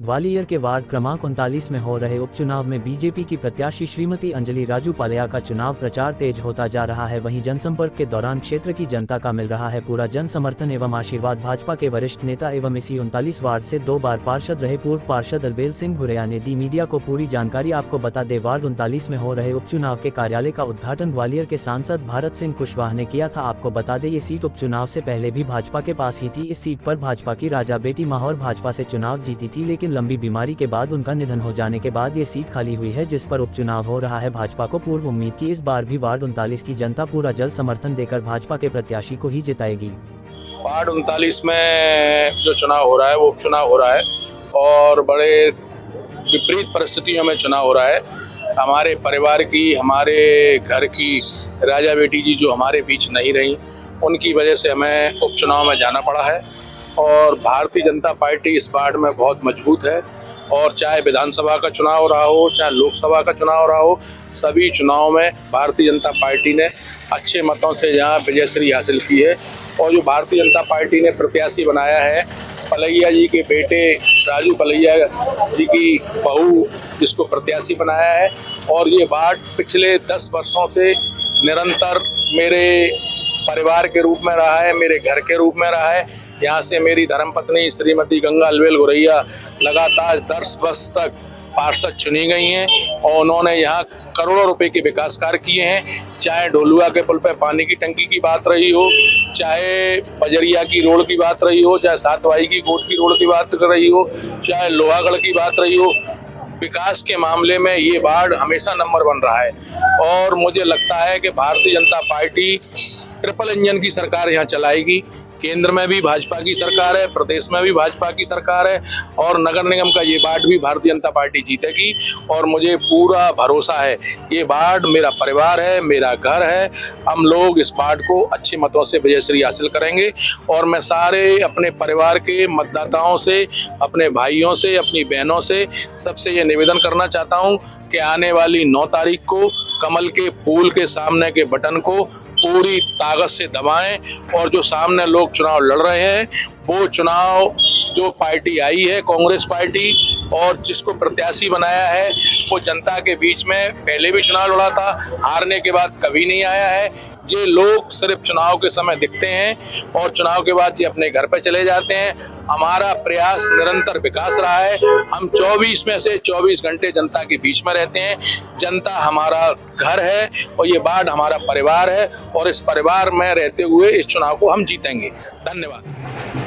ग्वालियर के वार्ड क्रमांक 39 में हो रहे उपचुनाव में बीजेपी की प्रत्याशी श्रीमती अंजलि राजू पालिया का चुनाव प्रचार तेज होता जा रहा है। वहीं जनसंपर्क के दौरान क्षेत्र की जनता का मिल रहा है पूरा जन समर्थन एवं आशीर्वाद। भाजपा के वरिष्ठ नेता एवं इसी 39 वार्ड से 2 बार पार्षद रहे पूर्व पार्षद अलबेल सिंह भुरैया ने दी मीडिया को पूरी जानकारी। आपको बता दें, वार्ड 39 में हो रहे उपचुनाव के कार्यालय का उद्घाटन ग्वालियर के सांसद भारत सिंह कुशवाहा ने किया था। आपको बता दें, ये सीट उपचुनाव से पहले भी भाजपा के पास ही थी। इस सीट पर भाजपा की राजा बेटी माहौर भाजपा से चुनाव जीती थी, लेकिन लंबी बीमारी के बाद उनका निधन हो जाने के बाद ये सीट खाली हुई है, जिस पर उपचुनाव हो रहा है। भाजपा को पूर्व उम्मीद की इस बार भी वार्ड 39 की जनता पूरा जल समर्थन देकर भाजपा के प्रत्याशी को ही जिताएगी। वार्ड 39 में जो चुनाव हो रहा है वो उपचुनाव हो रहा है और बड़े विपरीत परिस्थितियों में चुनाव हो रहा है। हमारे परिवार की, हमारे घर की राजा बेटी जी जो हमारे बीच नहीं रही, उनकी वजह से हमें उपचुनाव में जाना पड़ा है। और भारतीय जनता पार्टी इस वार्ड में बहुत मजबूत है और चाहे विधानसभा का चुनाव रहा हो, चाहे लोकसभा का चुनाव रहा हो, सभी चुनाव में भारतीय जनता पार्टी ने अच्छे मतों से यहाँ विजयश्री हासिल की है। और जो भारतीय जनता पार्टी ने प्रत्याशी बनाया है, पलैया जी के बेटे राजू पलैया जी की बहू, जिसको प्रत्याशी बनाया है। और ये वार्ड पिछले 10 वर्षों से निरंतर मेरे परिवार के रूप में रहा है, मेरे घर के रूप में रहा है। यहाँ से मेरी धर्मपत्नी श्रीमती गंगा अलबेल भुरैया लगातार 10 वर्ष तक पार्षद चुनी गई हैं और उन्होंने यहाँ करोड़ों रुपए के विकास कार्य किए हैं। चाहे ढोलुआ के पुल पे पानी की टंकी की बात रही हो, चाहे बजरिया की रोड की बात रही हो, चाहे सातवाई की कोट की रोड की बात रही हो, चाहे लोहागढ़ की बात रही हो, विकास के मामले में ये वार्ड हमेशा नंबर 1 रहा है। और मुझे लगता है कि Bharatiya Janata party triple engine की सरकार यहाँ चलाएगी। केंद्र में भी भाजपा की सरकार है, प्रदेश में भी भाजपा की सरकार है और नगर निगम का ये वार्ड भी भारतीय जनता पार्टी जीतेगी। और मुझे पूरा भरोसा है, ये वार्ड मेरा परिवार है, मेरा घर है। हम लोग इस वार्ड को अच्छे मतों से विजयश्री हासिल करेंगे। और मैं सारे अपने परिवार के मतदाताओं से, अपने भाइयों से, अपनी बहनों से, सबसे ये निवेदन करना चाहता हूँ कि आने वाली 9 तारीख को कमल के फूल के सामने के बटन को पूरी ताकत से दबाएं। और जो सामने लोग चुनाव लड़ रहे हैं, वो चुनाव जो पार्टी आई है कांग्रेस पार्टी, और जिसको प्रत्याशी बनाया है, वो जनता के बीच में पहले भी चुनाव लड़ा था, हारने के बाद कभी नहीं आया है। ये लोग सिर्फ चुनाव के समय दिखते हैं और चुनाव के बाद ये अपने घर पे चले जाते हैं। हमारा प्रयास निरंतर विकास रहा है। हम 24 में से 24 घंटे जनता के बीच में रहते हैं। जनता हमारा घर है और ये वार्ड हमारा परिवार है और इस परिवार में रहते हुए इस चुनाव को हम जीतेंगे। धन्यवाद।